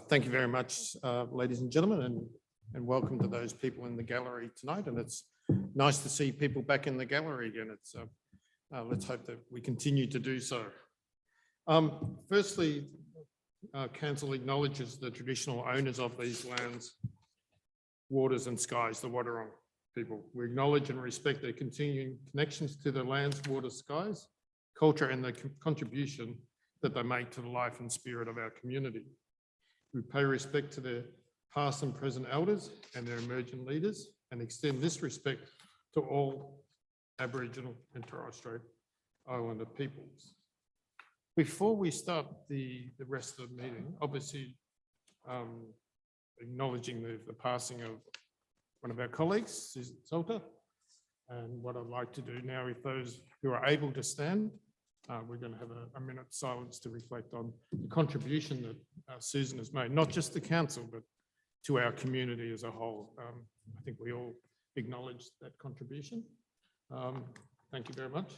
Thank you very much, ladies and gentlemen, and welcome to those people in the gallery tonight. And it's nice to see people back in the gallery again. It's let's hope that we continue to do so. Firstly, Council acknowledges the traditional owners of these lands, waters and skies, the Wadawurrung people. We acknowledge and respect their continuing connections to the lands, waters, skies, culture, and the contribution that they make to the life and spirit of our community. We pay respect to their past and present elders and their emerging leaders, and extend this respect to all Aboriginal and Torres Strait Islander peoples. Before we start the rest of the meeting, obviously acknowledging the passing of one of our colleagues, Susan Salter, and what I'd like to do now, if those who are able to stand, we're going to have a minute's silence to reflect on the contribution that Susan has made, not just the council, but to our community as a whole. I think we all acknowledge that contribution. Thank you very much.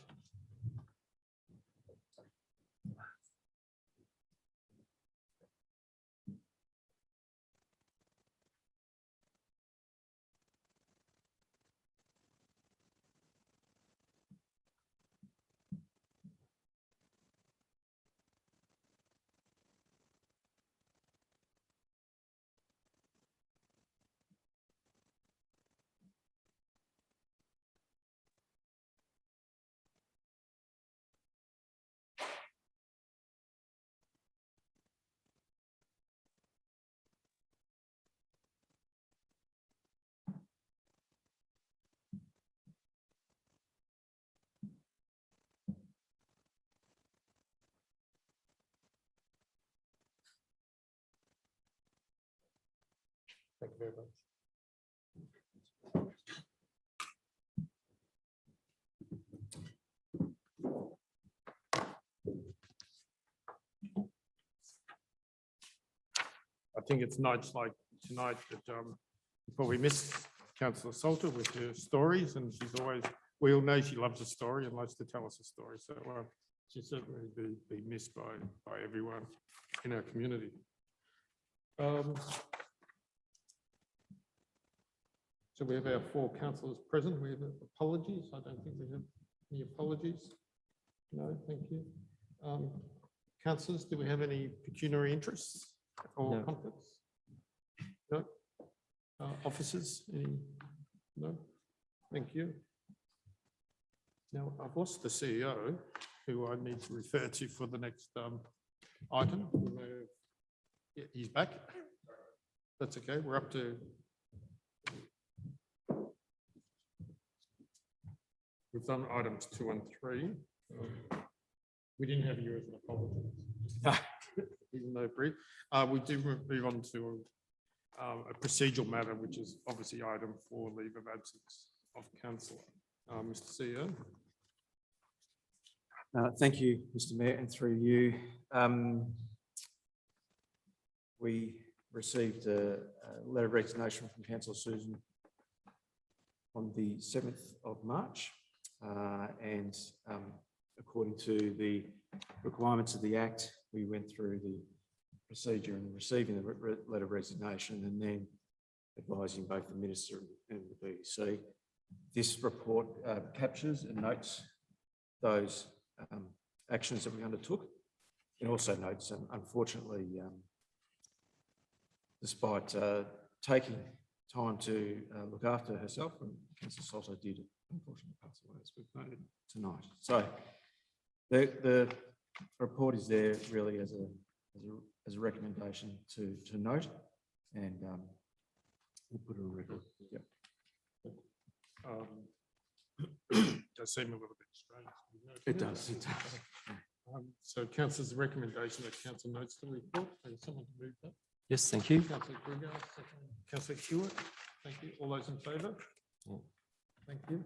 Thank you very much. I think it's nights like tonight that probably miss Councillor Salter with her stories, and she's always, we all know she loves a story and loves to tell us a story. So she'll certainly be missed by everyone in our community. So we have our 4 councillors present. We have apologies. I don't think we have any apologies. No, thank you. Councillors, do we have any pecuniary interests or conflicts? No. Officers, any? No. Thank you. Now, I've lost the CEO, who I need to refer to for the next item. Yeah, he's back. That's okay. We're up to. We've done items 2 and 3. We didn't have you as an apology. Even though brief. We do move on to a procedural matter, which is obviously item 4, leave of absence of councillor. Mr. CEO. Thank you, Mr. Mayor, and through you. We received a letter of resignation from Councillor Susan on the 7th of March. And according to the requirements of the Act, we went through the procedure in receiving the letter of resignation and then advising both the Minister and the BoQ. This report captures and notes those actions that we undertook, and also notes, unfortunately, despite taking time to look after herself, and Councillor Salter did unfortunately pass away, as we've noted tonight. So the report is there really as a recommendation to note, and we'll put it on record. Yep. Does seem a little bit strange. It does. It does. So councillor's recommendation that council notes the report. Someone to move that. Yes, thank you. Councillor Kruger, Councillor Hewitt. Thank you. All those in favour? Yeah. Thank you.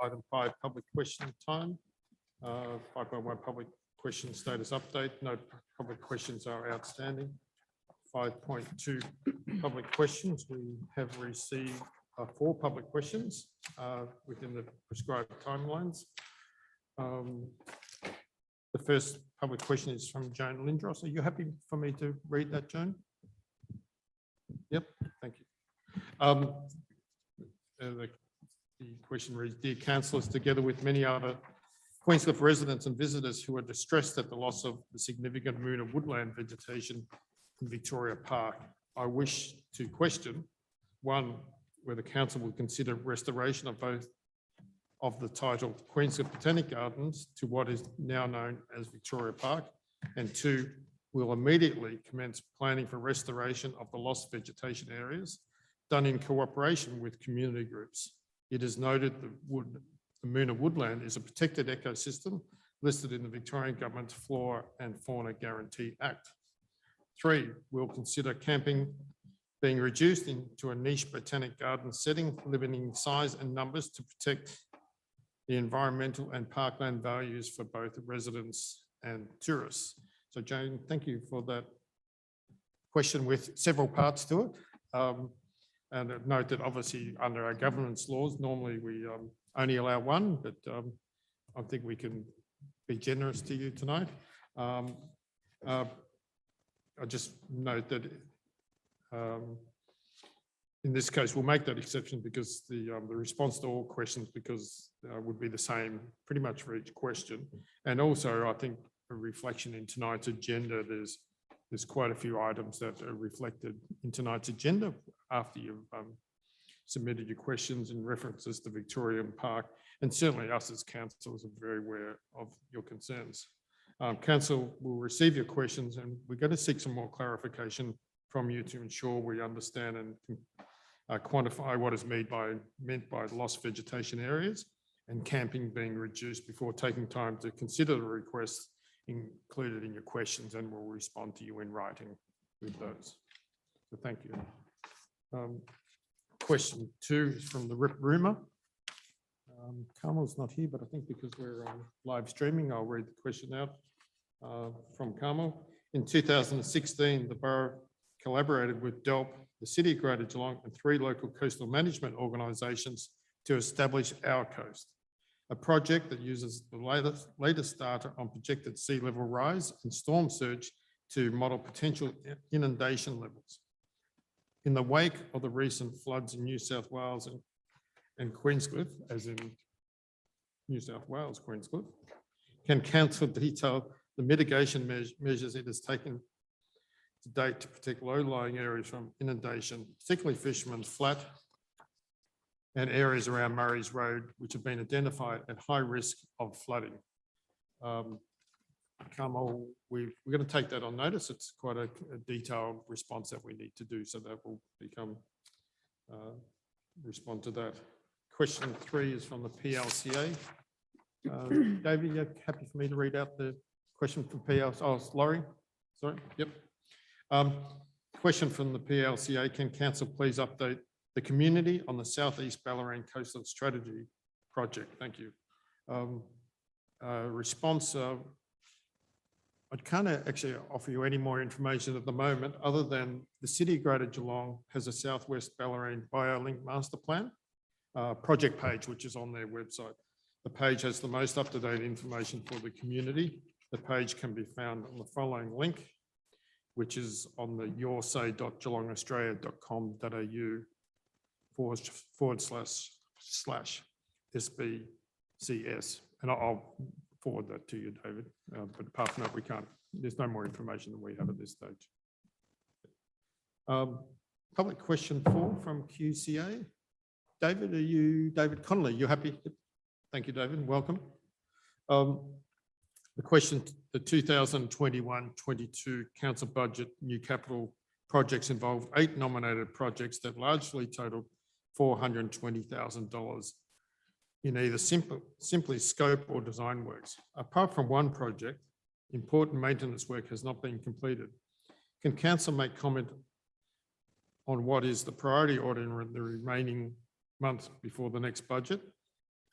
Item 5, public question time. 5.1, public question status update. No public questions are outstanding. 5.2, public questions. We have received 4 public questions within the prescribed timelines. The first public question is from Joan Lindros. Are you happy for me to read that, Joan? Yep, thank you. The question reads, Dear Councillors, together with many other Queenscliff residents and visitors who are distressed at the loss of the significant Moona woodland vegetation in Victoria Park, I wish to question, one, whether council will consider restoration of both of the title Queenscliff Botanic Gardens to what is now known as Victoria Park, and two, will immediately commence planning for restoration of the lost vegetation areas done in cooperation with community groups. It is noted that the Moona woodland is a protected ecosystem listed in the Victorian Government's Flora and Fauna Guarantee Act. Three, we'll consider camping being reduced into a niche botanic garden setting, limiting size and numbers to protect the environmental and parkland values for both residents and tourists. So Jane, thank you for that question with several parts to it. And note that obviously under our governance laws, normally we only allow one, but I think we can be generous to you tonight. I just note that in this case, we'll make that exception because the response to all questions would be the same pretty much for each question. And also, I think a reflection in tonight's agenda, there's quite a few items that are reflected in tonight's agenda after you've submitted your questions and references to Victorian Park. And certainly us as councillors are very aware of your concerns. Council will receive your questions and we're going to seek some more clarification from you to ensure we understand and quantify what is meant by lost vegetation areas and camping being reduced before taking time to consider the requests included in your questions, and we'll respond to you in writing with those. So thank you. Question 2 is from the Rip Rumour. Carmel's not here, but I think because we're live streaming, I'll read the question out from Carmel. In 2016, the borough collaborated with DELP, the City of Greater Geelong, and 3 local coastal management organisations to establish Our Coast, a project that uses the latest data on projected sea level rise and storm surge to model potential inundation levels. In the wake of the recent floods in New South Wales and Queenscliff, as in New South Wales, Queenscliff, can council detail the mitigation measures it has taken to date to protect low-lying areas from inundation, particularly Fisherman's Flat and areas around Murray's Road, which have been identified at high risk of flooding. Carmel, we're going to take that on notice. It's quite a detailed response that we need to do, so that will respond to that. Question 3 is from the PLCA. David, you're happy for me to read out the question from PLCA? Oh, Laurie, sorry, yep. Question from the PLCA, can council please update the community on the Southeast Ballerine Coastal Strategy project? Thank you. Response, I can't actually offer you any more information at the moment other than the City of Greater Geelong has a Southwest Ballerine BioLink Master Plan project page, which is on their website. The page has the most up-to-date information for the community. The page can be found on the following link, which is on the yoursay.geelongaustralia.com.au/SBCS. And I'll forward that to you, David. But apart from that, we can't, there's no more information than we have at this stage. Public question 4 from QCA. David Connolly, you happy? Thank you, David. Welcome. The question, the 2021-22 council budget new capital projects involved 8 nominated projects that largely totaled $420,000 in either simply scope or design works. Apart from one project, important maintenance work has not been completed. Can council make comment on what is the priority order in the remaining months before the next budget?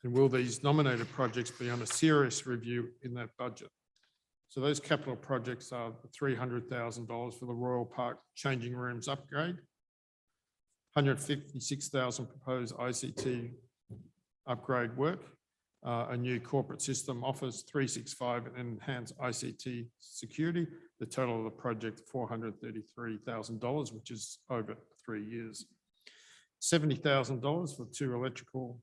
And will these nominated projects be on a serious review in that budget? So those capital projects are $300,000 for the Royal Park changing rooms upgrade, $156,000 proposed ICT upgrade work, a new corporate system, Office 365, and enhanced ICT security. The total of the project, $433,000, which is over 3 years. $70,000 for 2 electrical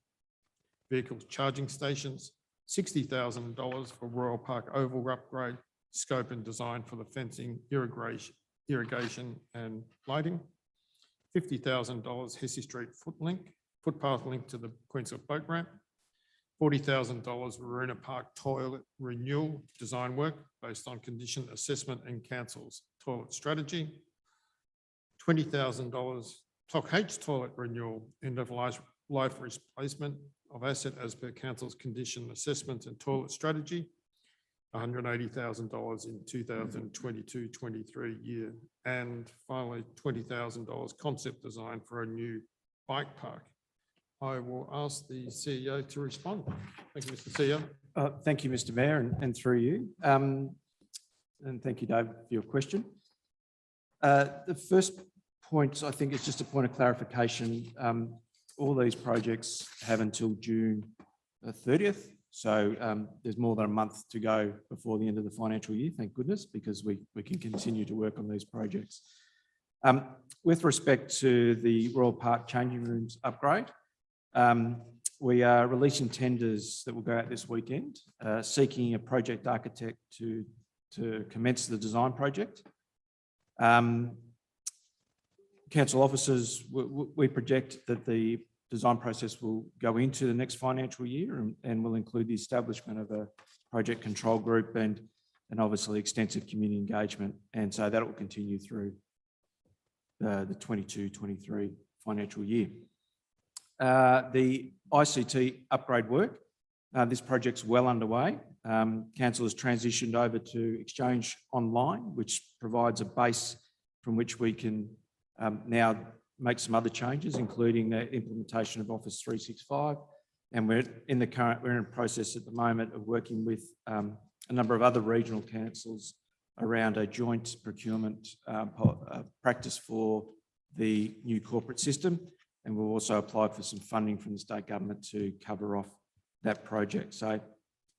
vehicle charging stations, $60,000 for Royal Park Oval upgrade, scope and design for the fencing, irrigation and lighting. $50,000 Hesse Street footpath link to the Queensland boat ramp. $40,000 Waruna Park toilet renewal design work based on condition assessment and council's toilet strategy. $20,000 Toc H toilet renewal, end of life replacement of asset as per council's condition assessment and toilet strategy. $180,000 in 2022-23 year. And finally, $20,000 concept design for a new bike park. I will ask the CEO to respond. Thank you, Mr. CEO. Thank you, Mr. Mayor, and through you. And thank you, David, for your question. The first point, I think, is just a point of clarification. All these projects have until June 30th. So there's more than a month to go before the end of the financial year, thank goodness, because we can continue to work on these projects. With respect to the Royal Park changing rooms upgrade, we are releasing tenders that will go out this weekend, seeking a project architect to commence the design project. Council officers, we project that the design process will go into the next financial year and will include the establishment of a project control group and obviously extensive community engagement. And so that will continue through the 22-23 financial year. The ICT upgrade work, this project's well underway. Council has transitioned over to Exchange Online, which provides a base from which we can now make some other changes, including the implementation of Office 365. And we're in a process at the moment of working with a number of other regional councils around a joint procurement practice for the new corporate system. And we'll also apply for some funding from the state government to cover off that project. So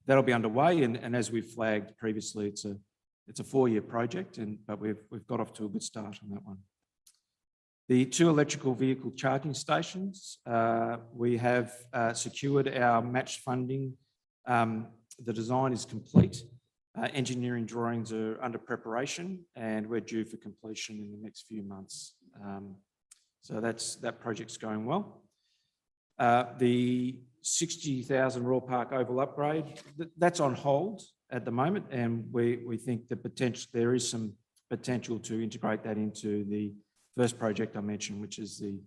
that'll be underway. And as we've flagged previously, it's a 4-year project, but we've got off to a good start on that one. The 2 electrical vehicle charging stations, we have secured our matched funding. The design is complete. Engineering drawings are under preparation and we're due for completion in the next few months. So that project's going well. The 60,000 Royal Park Oval upgrade, that's on hold at the moment, and we think there is some potential to integrate that into the first project I mentioned, which is the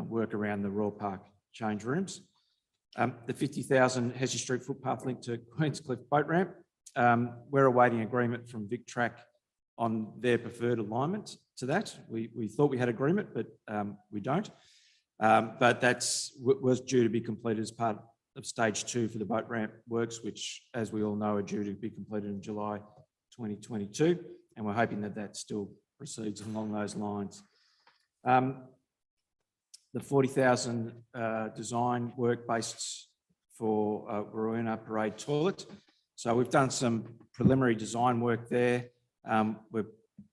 work around the Royal Park change rooms. The 50,000 Hesse Street footpath link to Queenscliff boat ramp. We're awaiting agreement from VicTrack on their preferred alignment to that. We thought we had agreement, but we don't. But that was due to be completed as part of stage 2 for the boat ramp works, which, as we all know, are due to be completed in July 2022. And we're hoping that still proceeds along those lines. The 40,000 design work based for Waruna Parade toilet. So we've done some preliminary design work there. Where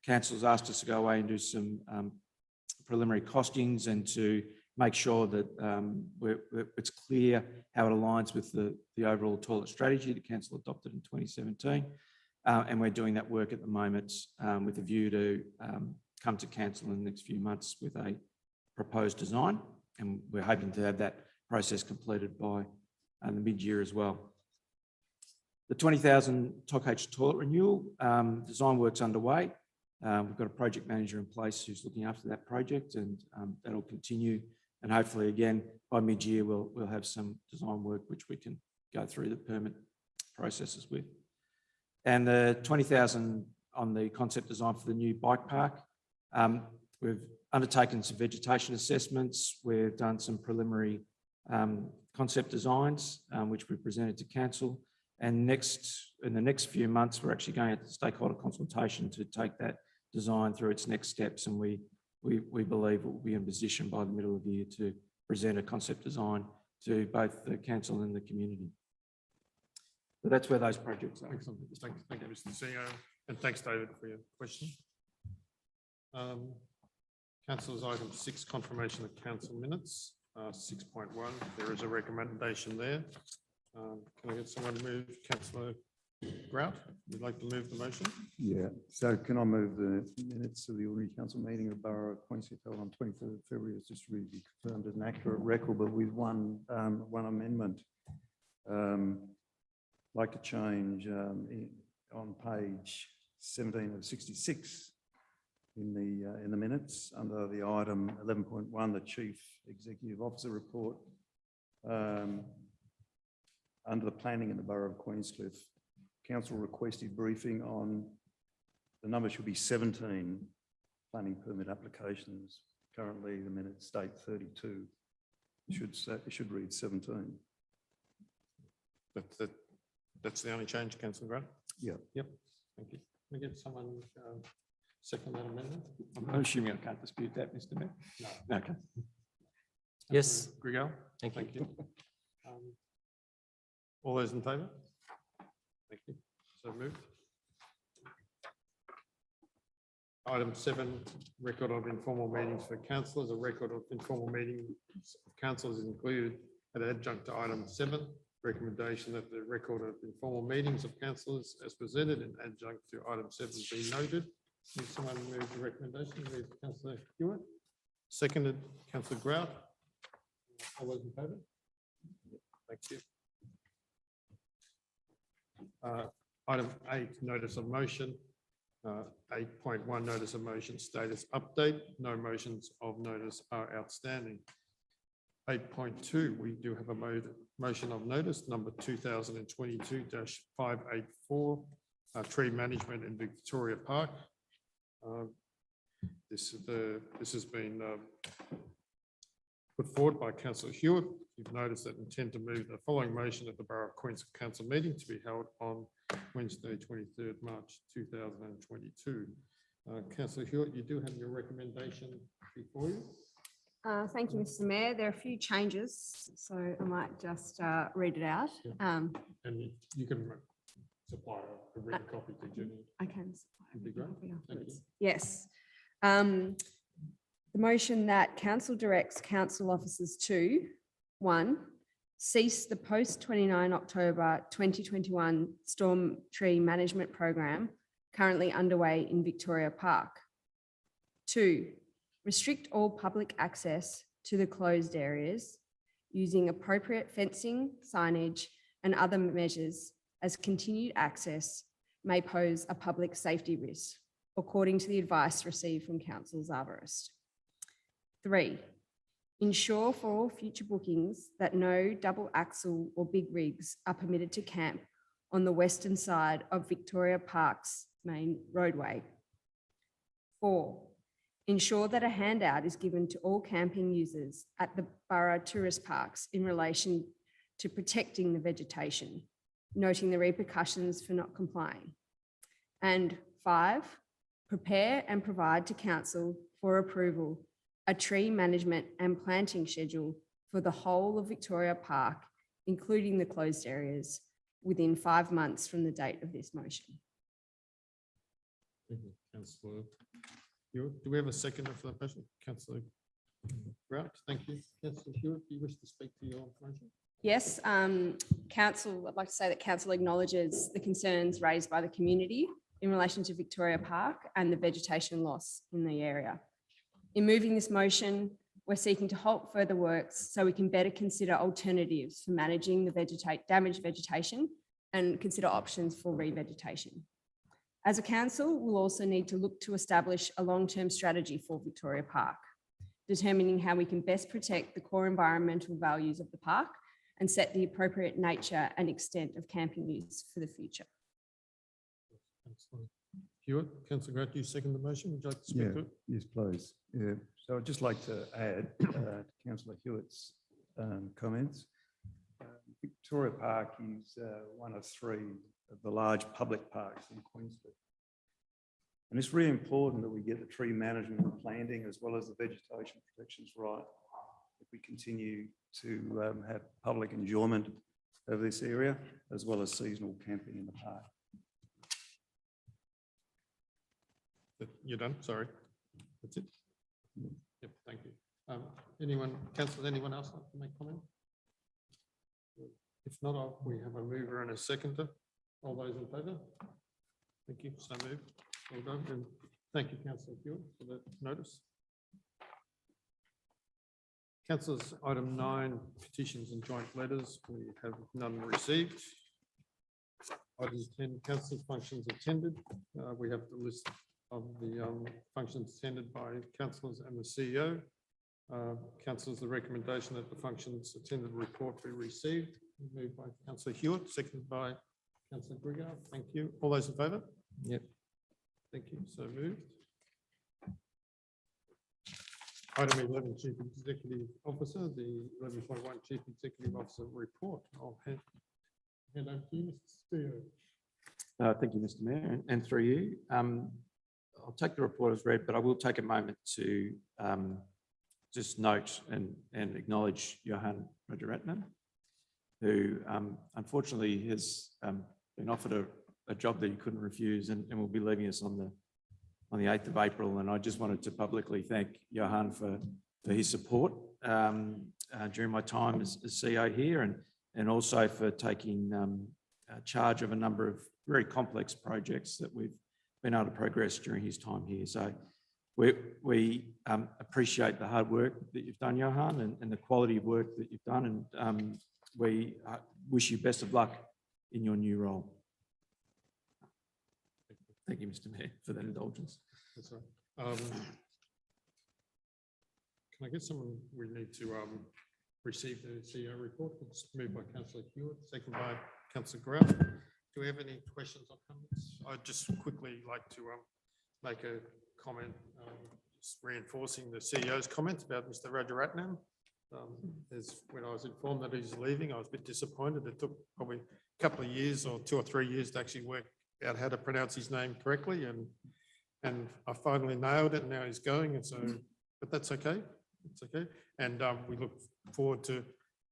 council's asked us to go away and do some preliminary costings and to make sure that it's clear how it aligns with the overall toilet strategy that council adopted in 2017. And we're doing that work at the moment with a view to come to council in the next few months with a proposed design. And we're hoping to have that process completed by the mid-year as well. The 20,000 Toc H toilet renewal, design work's underway. We've got a project manager in place who's looking after that project, and that'll continue. And hopefully, again, by mid-year, we'll have some design work which we can go through the permit processes with. And the 20,000 on the concept design for the new bike park. We've undertaken some vegetation assessments. We've done some preliminary concept designs, which we presented to council. And in the next few months, we're actually going to stakeholder consultation to take that design through its next steps. And we believe we'll be in position by the middle of the year to present a concept design to both the council and the community. But that's where those projects are. Excellent. Thank you, Mr. CEO, and thanks, David, for your question. Councillors, item 6, confirmation of council minutes, 6.1. There is a recommendation there. Can I get someone to move? Councillor Grout, would like to move the motion? Yeah, so can I move the minutes of the ordinary council meeting of the Borough of Queenscliff held on 23rd February as distributed be confirmed as an accurate record, but with one amendment. Like to change on page 17 of 66 in the minutes under the item 11.1, the Chief Executive Officer report. Under the planning in the Borough of Queenscliff, council requested briefing on, the number should be 17 planning permit applications. Currently, the minutes state 32. It should read 17. That's the only change, Councillor Grant? Yeah. Yep. Thank you. Can I get someone second that amendment? I'm assuming I can't dispute that, Mr. Mayor. No. Okay. Yes. Grigel? Thank you. All those in favour? Thank you. So moved. Item 7, record of informal meetings for councillors. A record of informal meetings of councillors is included at adjunct to item 7. Recommendation that the record of informal meetings of councillors as presented and adjunct to item 7 be noted. Can someone move the recommendation? Move Councillor Hewitt. Seconded, Councillor Grout. All those in favour? Thank you. Item 8, notice of motion. 8.1, notice of motion status update. No motions of notice are outstanding. 8.2, we do have a motion of notice number 2022-584, tree management in Victoria Park. This has been put forward by Councillor Hewitt. You've noticed that intend to move the following motion at the Borough of Queenscliff Council meeting to be held on Wednesday, 23rd March 2022. Councillor Hewitt, you do have your recommendation before you. Thank you, Mr. Mayor. There are a few changes, so I might just read it out. And you can supply a written copy to Jenny. I can supply a That'd be written great. copy Thank afterwards. you. Yes. The motion that council directs council officers to, 1, cease the post-29 October 2021 storm tree management program currently underway in Victoria Park. 2, restrict all public access to the closed areas using appropriate fencing, signage, and other measures, as continued access may pose a public safety risk, according to the advice received from Council's arborist. 3, ensure for all future bookings that no double axle or big rigs are permitted to camp on the western side of Victoria Park's main roadway. 4, ensure that a handout is given to all camping users at the Borough tourist parks in relation to protecting the vegetation, noting the repercussions for not complying. And 5, prepare and provide to council for approval a tree management and planting schedule for the whole of Victoria Park, including the closed areas, within 5 months from the date of this motion. Thank you, Councillor Hewitt. Do we have a seconder for that motion? Councillor Grout, thank you. Councillor Hewitt, do you wish to speak to your motion? Yes, council, I'd like to say that council acknowledges the concerns raised by the community in relation to Victoria Park and the vegetation loss in the area. In moving this motion, we're seeking to halt further works so we can better consider alternatives for managing the damaged vegetation and consider options for revegetation. As a council, we'll also need to look to establish a long-term strategy for Victoria Park, determining how we can best protect the core environmental values of the park and set the appropriate nature and extent of camping use for the future. Councillor Hewitt, Councillor Grant, do you second the motion? Would you like to speak to it? Yes, please. Yeah. So I'd just like to add to Councillor Hewitt's comments. Victoria Park is one of 3 of the large public parks in Queensland. And it's really important that we get the tree management and planting as well as the vegetation protections right if we continue to have public enjoyment of this area, as well as seasonal camping in the park. You're done? Sorry. That's it? Yep, thank you. Anyone, councillors, anyone else like to make comment? If not, we have a mover and a seconder. All those in favour? Thank you. So moved. Well done. And thank you, councillor Hewitt, for the notice. Councillors, item 9, petitions and joint letters. We have none received. Items 10, councillors' functions attended. We have the list of the functions attended by councillors and the CEO. Councillors, the recommendation that the functions attended report be received. Moved by councillor Hewitt, seconded by councillor Griggar. Thank you. All those in favour? Yep. Thank you. So moved. Item 11, Chief Executive Officer, the 11.1 Chief Executive Officer report. I'll hand over to you, Mr. CEO. Thank you, Mr. Mayor, and through you. I'll take the report as read, but I will take a moment to just note and acknowledge Johan Rajaratnam, who unfortunately has been offered a job that he couldn't refuse and will be leaving us on the 8th of April. And I just wanted to publicly thank Johan for his support during my time as CEO here, and also for taking charge of a number of very complex projects that we've been able to progress during his time here. So we appreciate the hard work that you've done, Johan, and the quality of work that you've done. And we wish you best of luck in your new role. Thank you, Mr. Mayor, for that indulgence. That's right. Can I get someone? We need to receive the CEO report. It's moved by councillor Hewitt, second by councillor Grau. Do we have any questions or comments? I'd just quickly like to make a comment, just reinforcing the CEO's comments about Mr. Rajaratnam. As when I was informed that he's leaving, I was a bit disappointed. It took probably a couple of years or 2 or 3 years to actually work out how to pronounce his name correctly, and I finally nailed it. And now he's going, and so, but that's okay. It's okay, and we look forward to,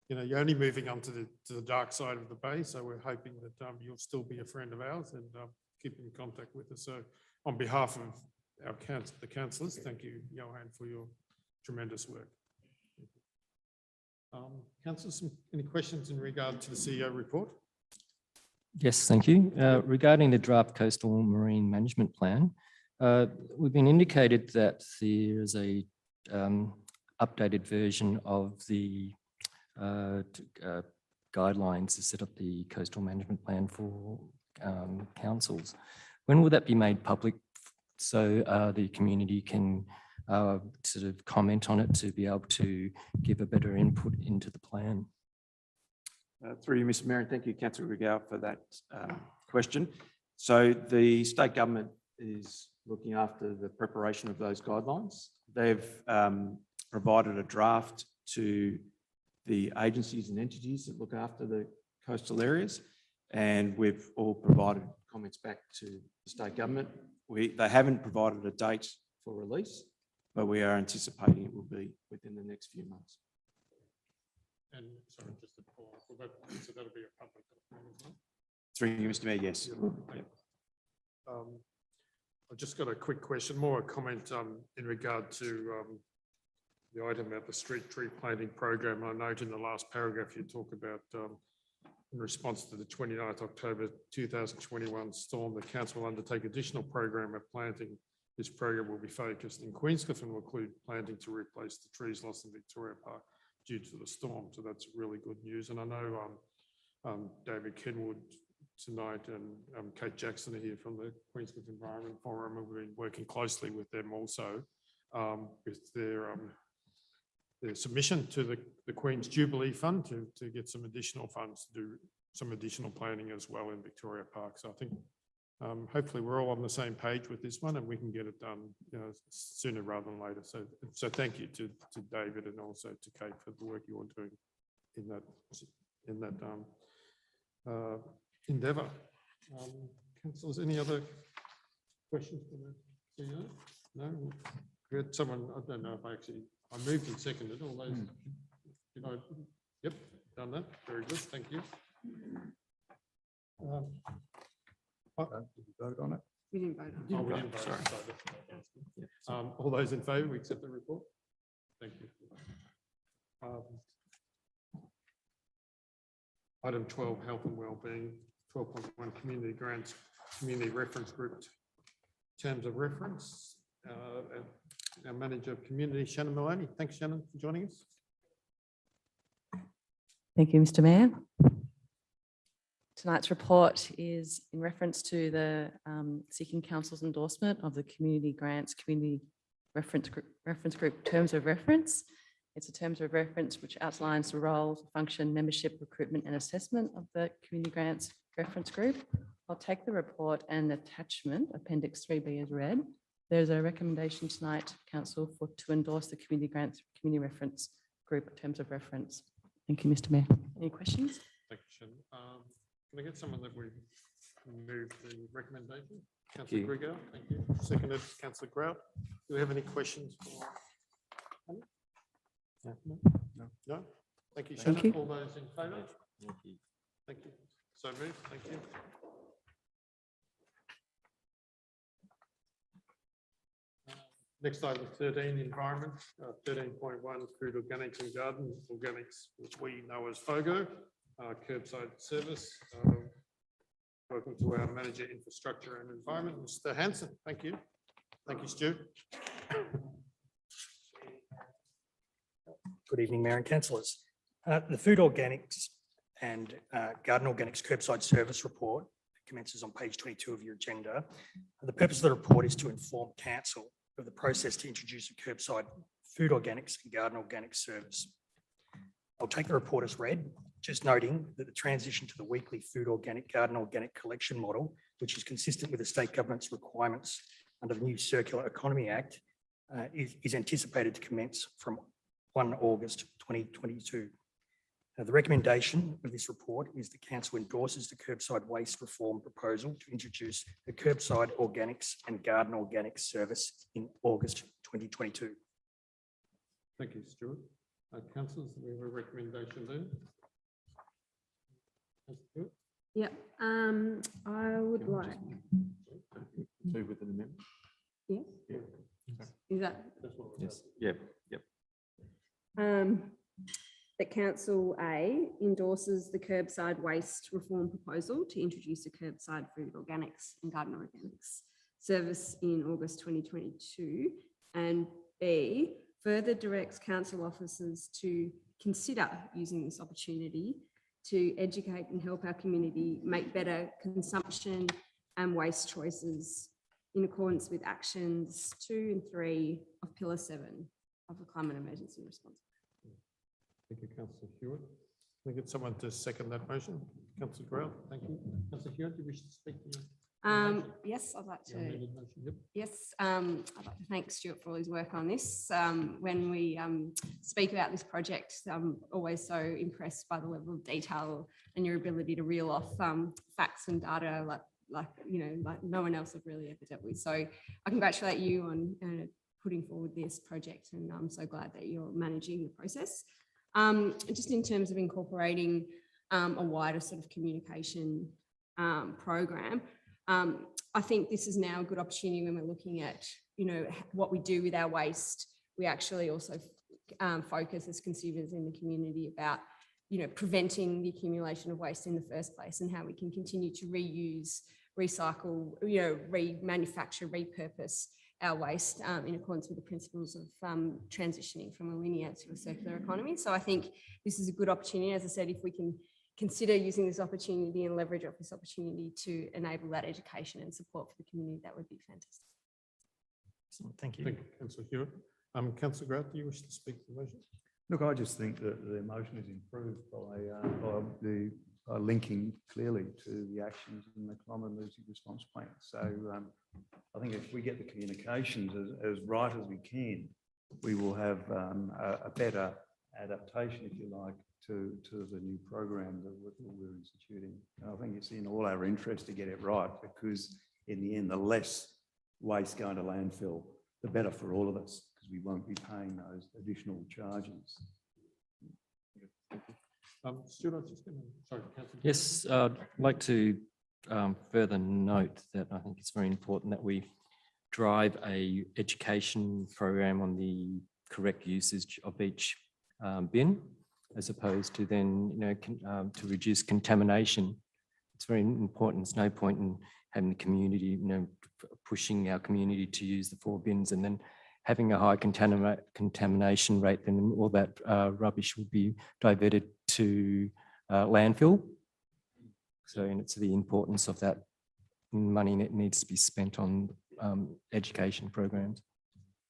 you're only moving on to the dark side of the bay, so we're hoping that you'll still be a friend of ours and keep in contact with us. So, on behalf of the councillors, thank you, Johan, for your tremendous work. Councillors, any questions in regard to the CEO report? Yes, thank you. Regarding the draft coastal marine management plan, we've been indicated that there is a updated version of the guidelines to set up the coastal management plan for councils. When will that be made public so the community can sort of comment on it to be able to give a better input into the plan? Through you, Mr. Mayor, and thank you, councillor Griggar, for that question. So the state government is looking after the preparation of those guidelines. They've provided a draft to the agencies and entities that look after the coastal areas, and we've all provided comments back to the state government. They haven't provided a date for release, but we are anticipating it will be within the next few months. And sorry, just to follow up, so that'll be a public document, isn't it? Through you, Mr. Mayor, yes. Yep. I've just got a quick question, more a comment in regard to the item about the street tree planting program. I note in the last paragraph you talk about in response to the 29th October 2021 storm, the council will undertake additional program of planting. This program will be focused in Queenscliff and will include planting to replace the trees lost in Victoria Park due to the storm. So that's really good news. And I know David Kenwood tonight and Kate Jackson are here from the Queenscliff Environment Forum, and we've been working closely with them also with their submission to the Queen's Jubilee Fund to get some additional funds to do some additional planning as well in Victoria Park. So I think hopefully we're all on the same page with this one, and we can get it done sooner rather than later. So thank you to David and also to Kate for the work you're doing in that endeavour. Councillors, any other questions for the CEO? No? We had someone, I don't know if I moved and seconded all those. Did I? Yep, done that. Very good. Thank you. Did you vote on it? We didn't vote on it. Oh, we didn't vote, Sorry. sorry. All those in favour, we accept the report? Thank you. Item 12, health and wellbeing. 12.1, community grants, community reference group. Terms of reference. Our manager of community, Shannon Maloney. Thanks, Shannon, for joining us. Thank you, Mr. Mayor. Tonight's report is in reference to the seeking council's endorsement of the community grants, community reference group terms of reference. It's a terms of reference which outlines the role, function, membership, recruitment and assessment of the community grants reference group. I'll take the report and attachment, Appendix 3B as read. There's a recommendation tonight, Council, to endorse the community grants, community reference group terms of reference. Thank you, Mr. Mayor. Any questions? Thank you, Shannon. Can I get someone that we move the recommendation? Councillor Grigor, thank you. Seconded, Councillor Grout. Do we have any questions for Shannon? No? No? Thank you, Shannon. Thank you. All those in favour? Thank you. Thank you. So moved. Thank you. Next item 13, environment. 13.1, food, organics and garden organics, which we know as FOGO, curbside service. Welcome to our manager, infrastructure and environment, Mr. Hanson. Thank you. Thank you, Stu. Good evening, Mayor and councillors. The food organics and garden organics curbside service report commences on page 22 of your agenda. The purpose of the report is to inform council of the process to introduce a curbside food organics and garden organics service. I'll take the report as read, just noting that the transition to the weekly food organic, garden organic collection model, which is consistent with the state government's requirements under the new Circular Economy Act, is anticipated to commence from 1 August 2022. The recommendation of this report is the council endorses the curbside waste reform proposal to introduce the curbside organics and garden organics service in August 2022. Thank you, Stuart. Councillors, we have a recommendation then. Councillor Yeah, I would Stewart? like, Move with an amendment. yes, is that? That's what we're Yes. Yep. That Council A endorses the curbside waste reform proposal to introduce a curbside food organics and garden organics service in August 2022. And B, further directs council officers to consider using this opportunity to educate and help our community make better consumption and waste choices in accordance with actions 2 and 3 of Pillar 7 of the Climate Emergency Response. Thank you, Councillor Hewitt. Can I get someone to second that motion? Councillor Grout, thank you. Councillor Hewitt, do you wish to speak to Yes, I'd like your to. amended motion? Yep. Yes, I'd like to thank Stuart for all his work on this. When we speak about this project, I'm always so impressed by the level of detail and your ability to reel off facts and data like no one else have really ever dealt with. So I congratulate you on putting forward this project, and I'm so glad that you're managing the process. Just in terms of incorporating a wider sort of communication program, I think this is now a good opportunity when we're looking at, what we do with our waste. We actually also focus as consumers in the community about, preventing the accumulation of waste in the first place and how we can continue to reuse, recycle, remanufacture, repurpose our waste in accordance with the principles of transitioning from a linear to a circular economy. So I think this is a good opportunity. As I said, if we can consider using this opportunity and leverage off this opportunity to enable that education and support for the community, that would be fantastic. Excellent, thank you. Thank you, Councillor Hewitt. Councillor Grout, do you wish to speak to the motion? Look, I just think that the motion is improved by linking clearly to the actions in the climate emergency response plan. So I think if we get the communications as right as we can, we will have a better adaptation, if you like, to the new program that we're instituting. And I think it's in all our interest to get it right, because in the end, the less waste going to landfill, the better for all of us, because we won't be paying those additional charges. Stuart, I was just going to, sorry, Councillor. Yes, I'd like to further note that I think it's very important that we drive a education program on the correct usage of each bin, as opposed to then, to reduce contamination. It's very important. There's no point in having the community, pushing our community to use the 4 bins and then having a high contamination rate, then all that rubbish will be diverted to landfill. So, and it's the importance of that money that needs to be spent on education programs.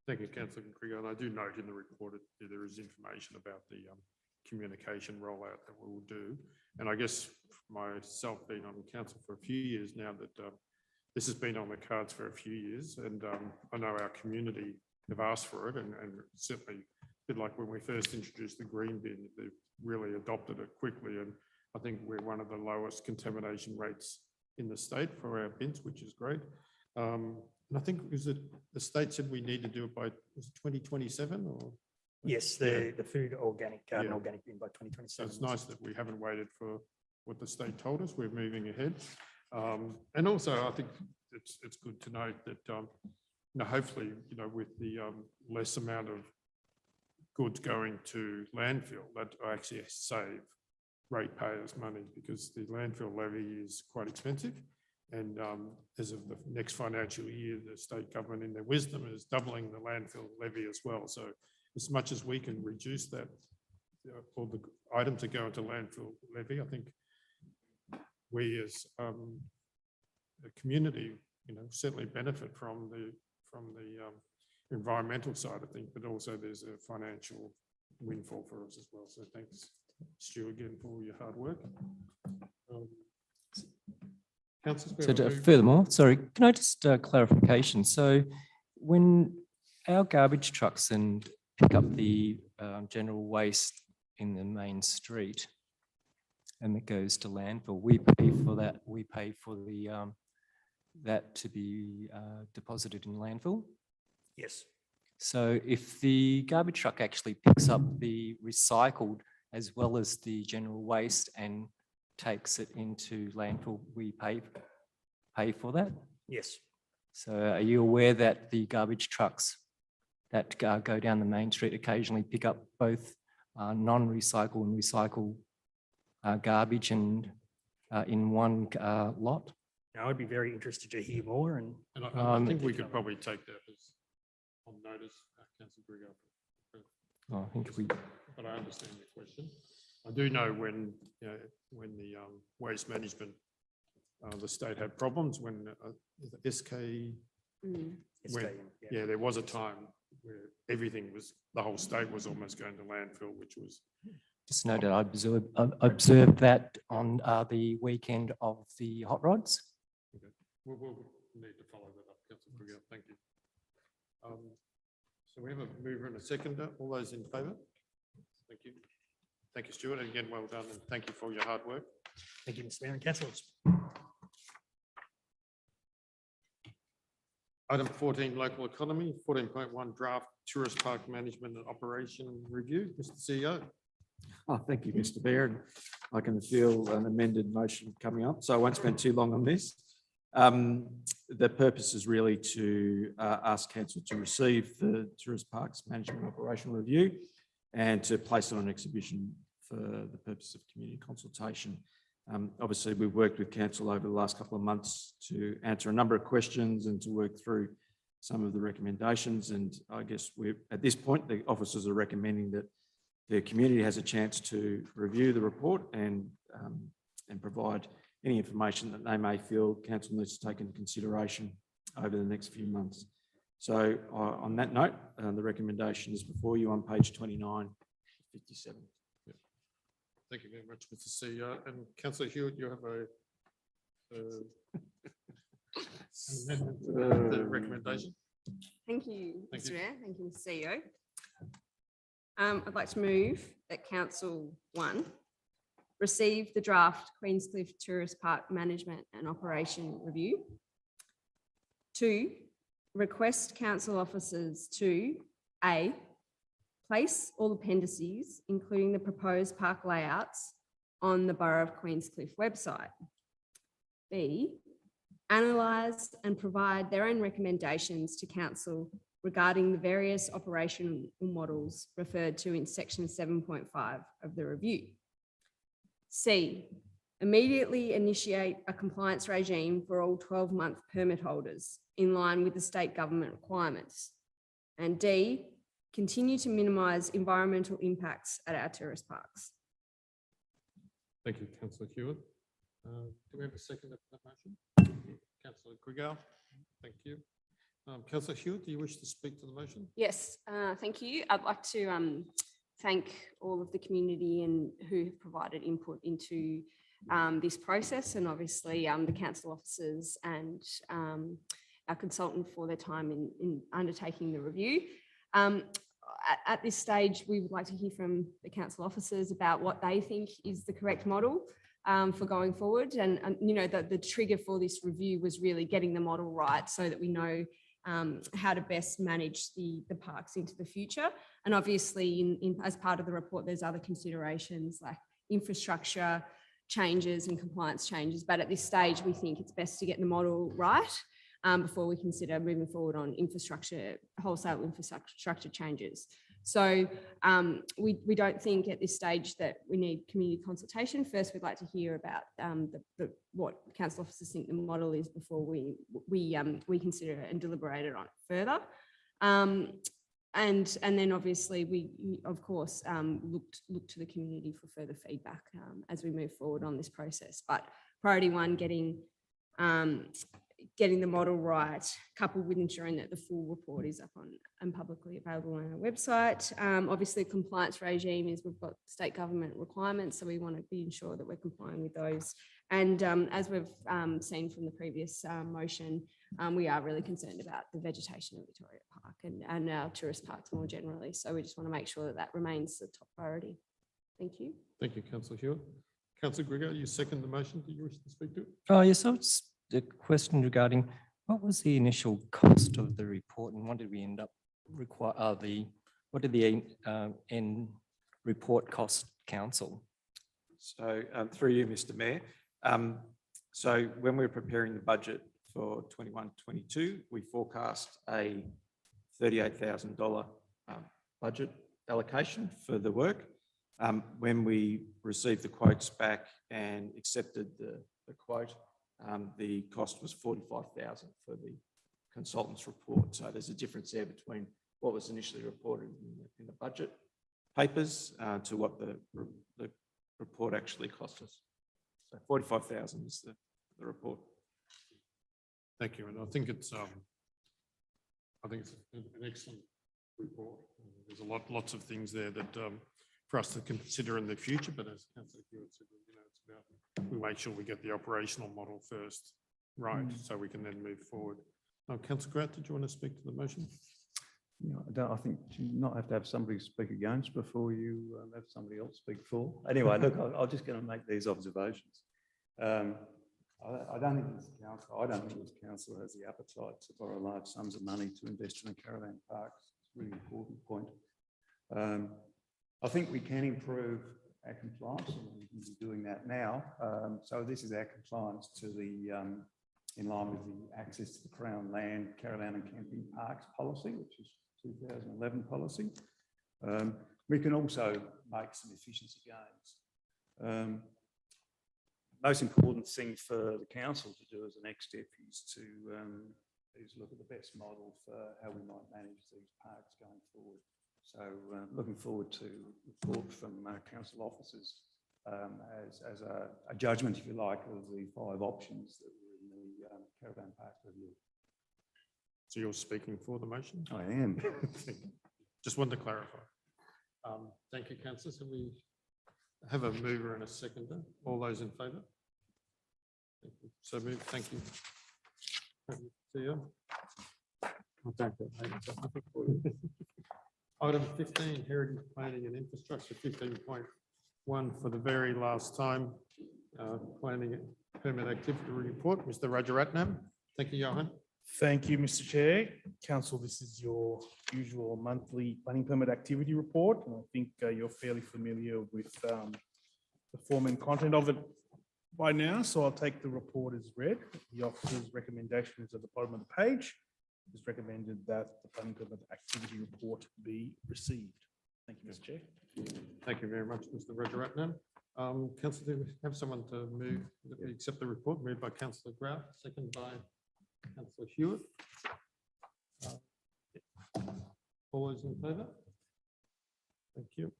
Thank you, Councillor Grigor. And I do note in the report that there is information about the communication rollout that we will do. And I guess myself being on council for a few years now, that this has been on the cards for a few years, and I know our community have asked for it, and certainly a bit like when we first introduced the green bin, they've really adopted it quickly, and I think we're one of the lowest contamination rates in the state for our bins, which is great. And I think the state said we need to do it by, was it 2027 or? Yes, the food organic, garden Yeah. organic bin by So 2027. it's nice that we haven't waited for what the state told us. We're moving ahead. And also, I think it's good to note that, hopefully, with the less amount of goods going to landfill, that actually save ratepayers money, because the landfill levy is quite expensive. And as of the next financial year, the state government, in their wisdom, is doubling the landfill levy as well. So as much as we can reduce that, all the items that go into landfill levy, I think we as a community, certainly benefit from the environmental side of things, but also there's a financial windfall for us as well. So thanks, Stu, again, for all your hard work. Councillors, So furthermore, sorry, can I just clarification? So when our garbage trucks and pick up the general waste in the main street and it goes to landfill, we pay for that. We pay for the that to be deposited in landfill. Yes, So if the garbage truck actually picks up the recycled as well as the general waste and takes it into landfill, we pay for that. yes, So are you aware that the garbage trucks that go down the main street occasionally pick up both non-recycle and recycle garbage and in one lot? now I'd be very interested to hear more, and And I think we could probably take that as on notice, Councillor Grigor. Oh, I think we, But I understand the question. I do know when the waste management, the state had problems when SK, it's When- taken, yeah, there was a time where everything was, the whole state was almost going to landfill, which was, just noted, I observed that on the weekend of the hot rods. we'll need to follow that up, Councillor Grigor. Thank you. So we have a mover and a seconder. All those in favour? Thank you. Thank you, Stuart. And again, well done, and thank you for your hard work. thank you, Mr. Mayor and councillors. Item 14, local economy. 14.1, draft tourist park management and operation review. Mr. CEO. Oh, thank you, Mr. Mayor. And I can feel an amended motion coming up, so I won't spend too long on this. The purpose is really to ask council to receive the tourist parks management operation review and to place it on exhibition for the purpose of community consultation. Obviously, we've worked with council over the last couple of months to answer a number of questions and to work through some of the recommendations. And I guess we're at this point, the officers are recommending that the community has a chance to review the report and provide any information that they may feel council needs to take into consideration over the next few months. So on that note, the recommendation is before you on page 29, 57. Thank you very much, Mr. CEO. And Councillor Hewitt, you have an amendment to the recommendation. Thank you, Thank Mr. you. Mayor. Thank you, Mr. CEO. I'd like to move that Council 1 receive the draft Queenscliff Tourist Park Management and Operation Review. 2, request council officers to A, place all appendices, including the proposed park layouts, on the Borough of Queenscliff website. B, analyse and provide their own recommendations to council regarding the various operational models referred to in section 7.5 of the review. C, immediately initiate a compliance regime for all 12-month permit holders in line with the state government requirements. And D, continue to minimise environmental impacts at our tourist parks. Thank you, councillor Hewitt. Do we have a second to that motion? Councillor Grigor, thank you. Councillor Hewitt, do you wish to speak to the motion? Yes, thank you. I'd like to thank all of the community and who have provided input into this process, and obviously the council officers and our consultant for their time in undertaking the review. At this stage, we would like to hear from the council officers about what they think is the correct model for going forward. And you know, the trigger for this review was really getting the model right so that we know how to best manage the parks into the future. And obviously, as part of the report, there's other considerations like infrastructure changes and compliance changes. But at this stage, we think it's best to get the model right before we consider moving forward on infrastructure, wholesale infrastructure changes. So we don't think at this stage that we need community consultation. First, we'd like to hear about what council officers think the model is before we consider it and deliberate it on it further. And then obviously we of course look to the community for further feedback as we move forward on this process. But priority one, getting the model right, coupled with ensuring that the full report is up on and publicly available on our website. Obviously, compliance regime is we've got state government requirements, so we want to be ensure that we're complying with those. And as we've seen from the previous motion, we are really concerned about the vegetation of Victoria Park and our tourist parks more generally. So we just want to make sure that that remains the top priority. Thank you. Thank you, councillor Hewitt. Councillor Grigor, you second the motion. Do you wish to speak to it? Oh, yes, so it's the question regarding what was the initial cost of the report and what did we end up require, what did the end report cost council? So through you, Mr. Mayor. So when we were preparing the budget for 21-22, we forecast a $38,000 budget allocation for the work. When we received the quotes back and accepted the quote, the cost was $45,000 for the consultant's report. So there's a difference there between what was initially reported in the budget papers to what the report actually cost us. So $45,000 is the report. Thank you. And I think it's an excellent report. There's lots of things there that for us to consider in the future, but as Councillor Hewitt said, you know, it's about we make sure we get the operational model first right, so we can then move forward. Councillor Grant, did you want to speak to the motion? Yeah, I think you not have to have somebody speak against before you have somebody else speak for. Anyway, look, I'm just going to make these observations. I don't think this council has the appetite to borrow large sums of money to invest in a caravan park. It's a really important point. I think we can improve our compliance, and we can be doing that now. So this is our compliance to the in line with the access to the Crown Land Caravan and Camping Parks policy, which is 2011 policy. We can also make some efficiency gains. Most important thing for the council to do as a next step is to look at the best model for how we might manage these parks going forward. So looking forward to report from council officers as a judgment, if you like, of the 5 options that were in the caravan park review. So you're speaking for the motion? I am. Just wanted to clarify. Thank you, councillor. So we have a mover and a seconder. All those in favour? Thank you. So moved. Thank you. See you. Item 15, Heritage Planning and Infrastructure, 15.1 for the very last time. Planning Permit Activity Report, Mr. Rajaratnam. Thank you, Johan. Thank you, Mr. Chair. Council, this is your usual monthly planning permit activity report. And I think you're fairly familiar with the form and content of it by now, so I'll take the report as read. The officer's recommendation is at the bottom of the page. It's recommended that the planning permit activity report be received. Thank you, Mr. Chair. Thank you very much, Mr. Rajaratnam. Councillor, do we have someone to move, that we accept the report, moved by Councillor Grau, second by Councillor Hewitt. All those in favour? Thank you.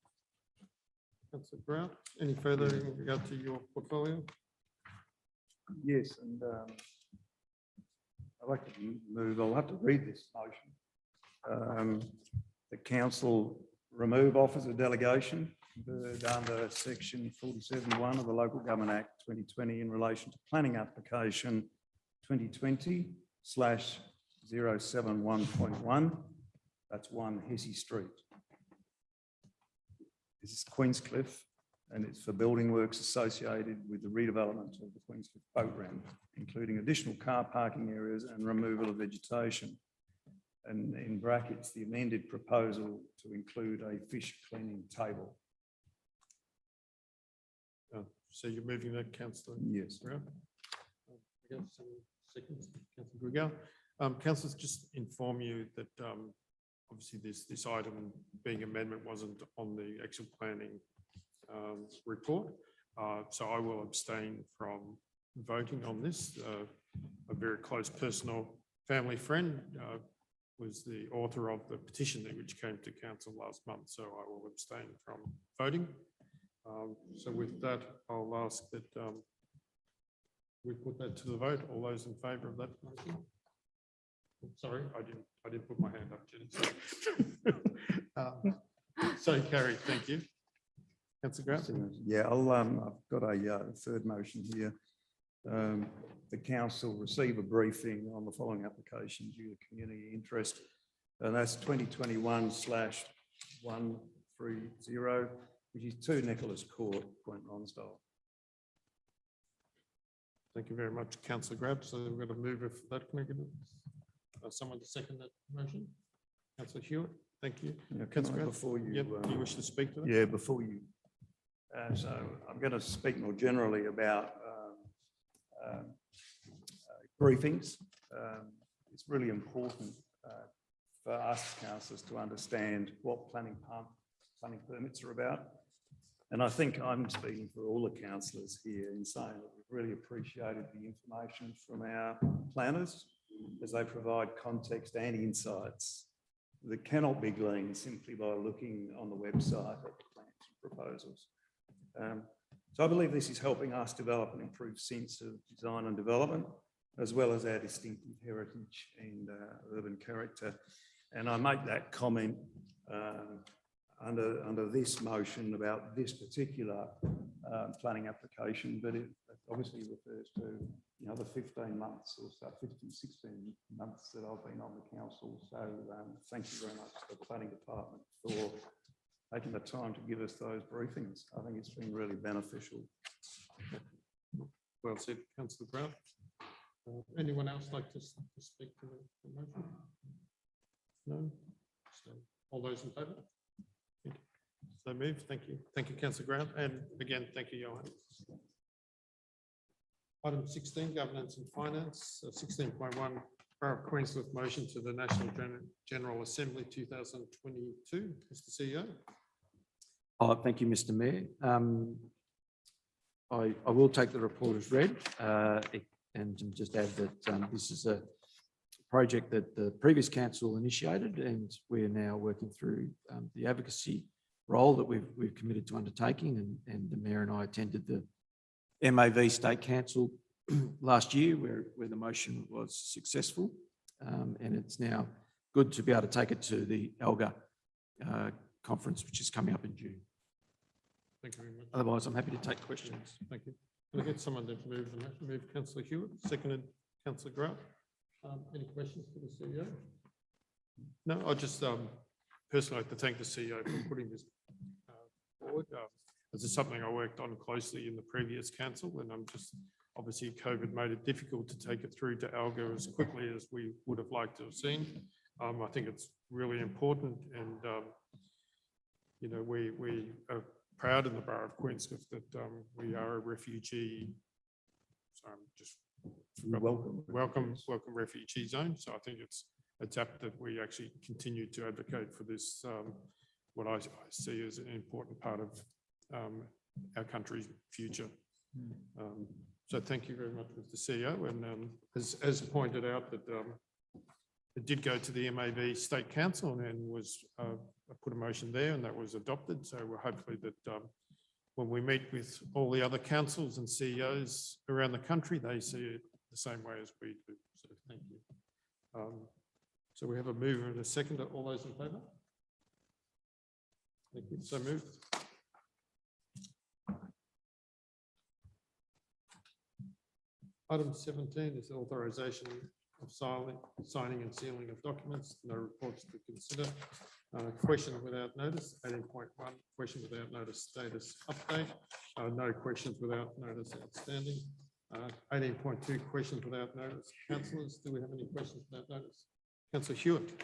Councillor Grau, any further in regard to your portfolio? Yes, and I'd like to move, I'll have to read this motion. The council remove officer delegation under section 47(1) of the Local Government Act 2020 in relation to planning application 2020/071.1. That's 1 Hesse Street. This is Queenscliff, and it's for building works associated with the redevelopment of the Queenscliff boat ramp, including additional car parking areas and removal of vegetation. And in brackets, the amended proposal to include a fish cleaning table. So you're moving that, Councillor? Yes. Grau? Seconds, Councillor Grigao. Councillors, just inform you that obviously this item being amendment wasn't on the actual planning report. So I will abstain from voting on this. A very close personal family friend was the author of the petition which came to council last month. So I will abstain from voting. So with that, I'll ask that we put that to the vote. All those in favour of that motion? Sorry, I didn't put my hand up, Jenny. So carried, thank you. Councillor Grau? Yeah, I've got a third motion here. The council receive a briefing on the following application due to community interest, and that's 2021/130, which is 2 Nicholas Court, Point Lonsdale. Thank you very much, Councillor Grab. So we're going to move if that. Can I get someone to second that motion? Councillor Hewitt, thank you. Yeah, Councillor Grab? before you, Yep. Do you wish to speak to that? yeah, before you. So I'm going to speak more generally about briefings. It's really important for us councillors to understand what planning permits are about. And I think I'm speaking for all the councillors here in saying that we've really appreciated the information from our planners as they provide context and insights that cannot be gleaned simply by looking on the website at the plans and proposals. So I believe this is helping us develop an improved sense of design and development, as well as our distinctive heritage and urban character. And I make that comment under this motion about this particular planning application, but it obviously refers to the 15 months or so, 15, 16 months that I've been on the council. So thank you very much to the planning department for taking the time to give us those briefings. I think it's been really beneficial. Well said, Councillor Brown. Anyone else like to speak to the motion? No? So all those in favour? So moved. Thank you. Thank you, Councillor Brown. And again, thank you, Johan. Item 16, Governance and Finance. 16.1, Borough of Queenscliff motion to the National General Assembly 2022. Mr. CEO. Thank you, Mr. Mayor. I will take the report as read and just add that this is a project that the previous council initiated, and we're now working through the advocacy role that we've committed to undertaking. And the Mayor and I attended the MAV State Council last year where the motion was successful. And it's now good to be able to take it to the ALGA conference, which is coming up in June. Thank you very much. Otherwise, I'm happy to take questions. Thank you. Can I get someone to move the motion? Move Councillor Hewitt, seconded Councillor Grant. Any questions for the CEO? No, I just personally like to thank the CEO for putting this forward. This is something I worked on closely in the previous council, and I'm just obviously COVID made it difficult to take it through to ALGA as quickly as we would have liked to have seen. I think it's really important, and we are proud in the Borough of Queenscliff that we are a refugee. So I'm just welcome refugee zone. So I think it's apt that we actually continue to advocate for this, what I see as an important part of our country's future. So thank you very much, Mr. CEO. And as pointed out, that it did go to the MAB State Council and was put a motion there, and that was adopted. So we're hopefully that when we meet with all the other councils and CEOs around the country, they see it the same way as we do. So thank you. So we have a mover and a seconder. All those in favour? Thank you. So moved. Item 17 is authorisation of signing and sealing of documents. No reports to consider. Question without notice. 18.1, question without notice status update. No questions without notice outstanding. 18.2, questions without notice. Councillors, do we have any questions without notice? Councillor Hewitt.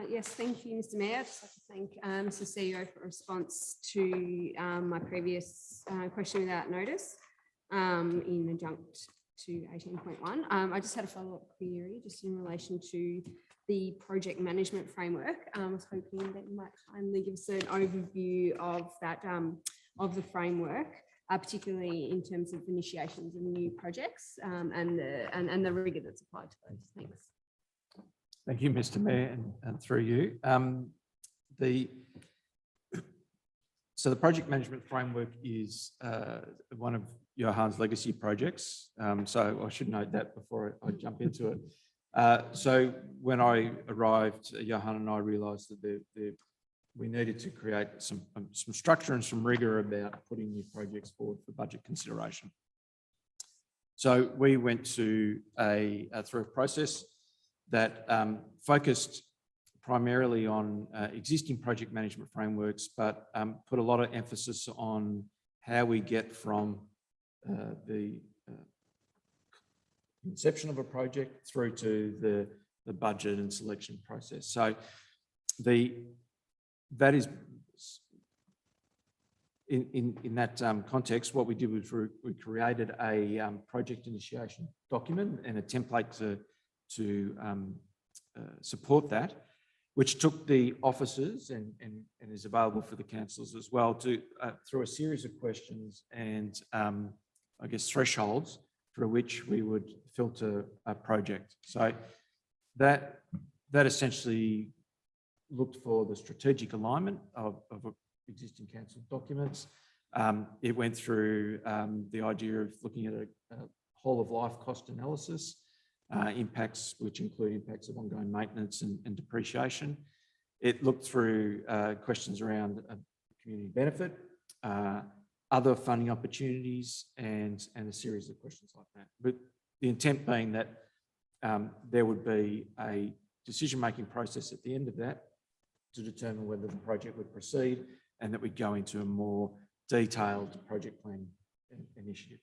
Yes, thank you, Mr. Mayor. I'd just like to thank Mr. CEO for a response to my previous question without notice in adjunct to 18.1. I just had a follow-up query just in relation to the project management framework. I was hoping that you might kindly give us an overview of that, of the framework, particularly in terms of initiations of new projects and the rigor that's applied to those. Thanks. Thank you, Mr. Mayor, and through you. So the project management framework is one of Johan's legacy projects. So I should note that before I jump into it. So when I arrived, Johan and I realised that we needed to create some structure and some rigour about putting new projects forward for budget consideration. So we went through a process that focused primarily on existing project management frameworks, but put a lot of emphasis on how we get from the inception of a project through to the budget and selection process. So that is in that context, what we did was we created a project initiation document and a template to support that, which took the officers and is available for the councillors as well to through a series of questions and I guess thresholds through which we would filter a project. So that essentially looked for the strategic alignment of existing council documents. It went through the idea of looking at a whole of life cost analysis, impacts which include impacts of ongoing maintenance and depreciation. It looked through questions around community benefit, other funding opportunities, and a series of questions like that. But the intent being that there would be a decision-making process at the end of that to determine whether the project would proceed and that we'd go into a more detailed project plan initiative.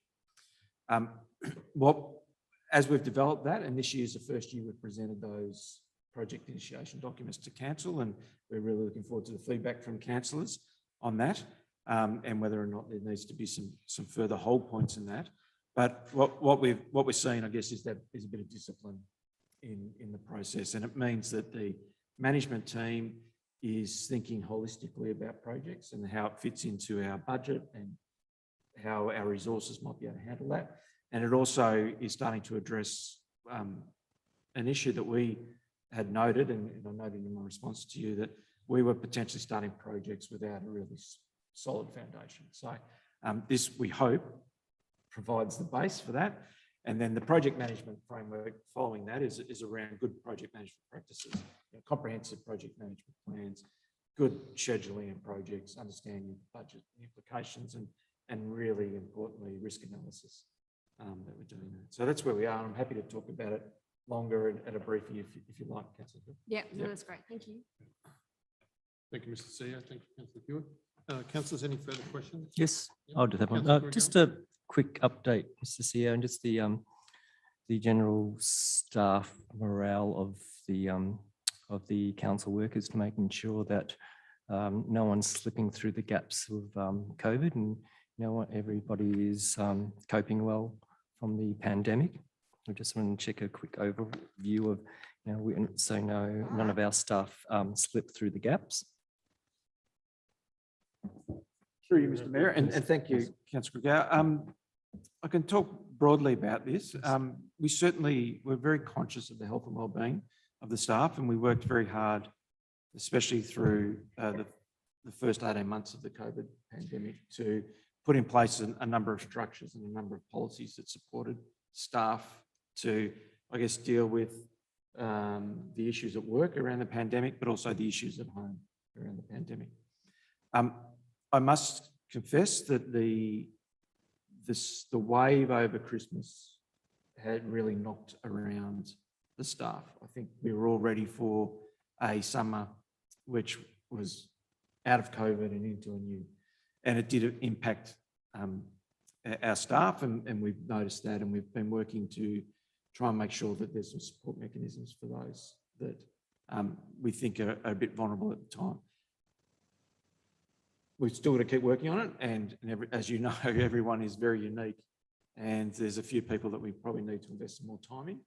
As we've developed that, and this year is the first year we've presented those project initiation documents to council, and we're really looking forward to the feedback from councillors on that, and whether or not there needs to be some further hold points in that. But what we're seeing, I guess, is that there's a bit of discipline in the process, and it means that the management team is thinking holistically about projects and how it fits into our budget and how our resources might be able to handle that. And it also is starting to address an issue that we had noted, and I noted in my response to you, that we were potentially starting projects without a really solid foundation. So this, we hope, provides the base for that. And then the project management framework following that is around good project management practices, comprehensive project management plans, good scheduling of projects, understanding the budget implications, and really importantly, risk analysis that we're doing that. So that's where we are. I'm happy to talk about it longer at a briefing if you like, Councillor. Yeah, no, that's great. Thank you. Thank you, Mr. CEO. Thank you, Councillor Hewitt. Councillors, any further questions? Yes, I'll do that one. Councillor Just a quick update, Mr. CEO, and just the general staff morale of the council workers, to making sure that no one's slipping through the gaps of COVID, and everybody is coping well from the pandemic. I just want to check a quick overview of, so none of our staff slip through the gaps. Through you, Mr. Mayor, and thank you, Councillor Grigao. I can talk broadly about this. We're very conscious of the health and wellbeing of the staff, and we worked very hard, especially through the first 18 months of the COVID pandemic, to put in place a number of structures and a number of policies that supported staff to, I guess, deal with the issues at work around the pandemic, but also the issues at home around the pandemic. I must confess that the wave over Christmas had really knocked around the staff. I think we were all ready for a summer which was out of COVID and into a new, and it did impact our staff, and we've noticed that, and we've been working to try and make sure that there's some support mechanisms for those that we think are a bit vulnerable at the time. We've still got to keep working on it, and as you know, everyone is very unique, and there's a few people that we probably need to invest some more time in.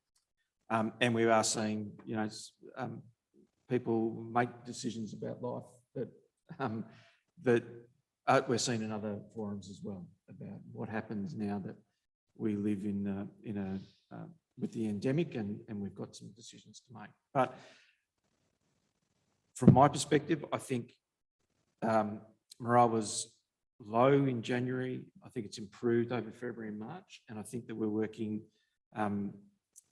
And we are seeing, people make decisions about life that we're seeing in other forums as well, about what happens now that we live with the endemic, and we've got some decisions to make. But from my perspective, I think morale was low in January. I think it's improved over February and March, and I think that we're working,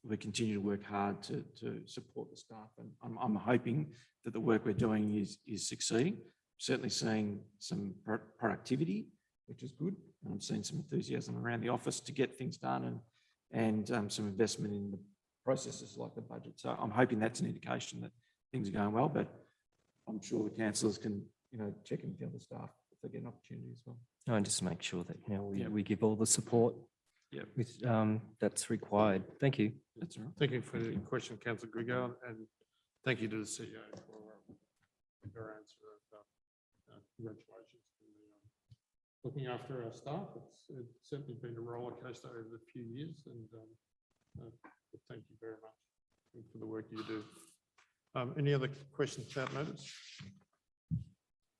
we continue to work hard to support the staff, and I'm hoping that the work we're doing is succeeding. Certainly seeing some productivity, which is good, and I'm seeing some enthusiasm around the office to get things done, and some investment in the processes like the budget. So I'm hoping that's an indication that things are going well, but I'm sure the councillors can check in with the other staff if they get an opportunity as well. And just make sure that we give all the support that's required. Thank you. That's all right. Thank you for the question, Councillor Grigao, and thank you to the CEO for your answer. Congratulations on looking after our staff. It's certainly been a roller coaster over the few years, and thank you very much for the work you do. Any other questions about notice?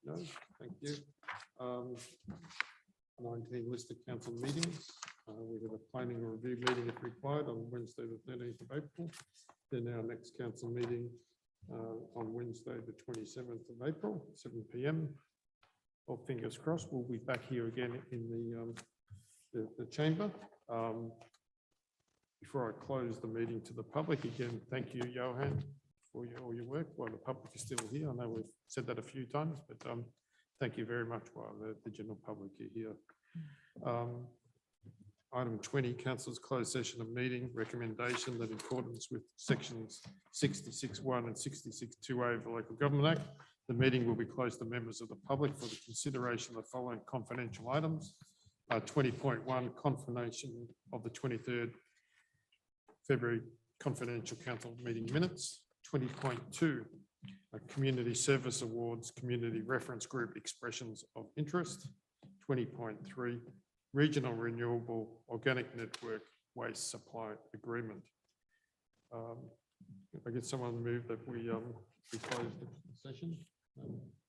No, thank you. 19 listed council meetings. We have a planning review meeting if required on Wednesday, the 13th of April. Then our next council meeting on Wednesday, the 27th of April, 7 p.m. All fingers crossed, we'll be back here again in the chamber. Before I close the meeting to the public, again, thank you, Johan, for all your work while the public is still here. I know we've said that a few times, but thank you very much while the general public are here. Item 20, council's closed session of meeting recommendation that in accordance with sections 66(1) and 66(2)(a) of the Local Government Act, the meeting will be closed to members of the public for the consideration of the following confidential items. 20.1, confirmation of the 23rd February confidential council meeting minutes. 20.2, community service awards, community reference group expressions of interest. 20.3, regional renewable organic network waste supply agreement. If I get someone to move that we close the session.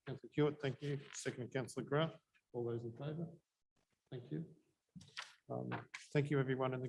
Councillor Hewitt, thank you. Second, Councillor Grant. All those in favour? Thank you. Thank you, everyone in the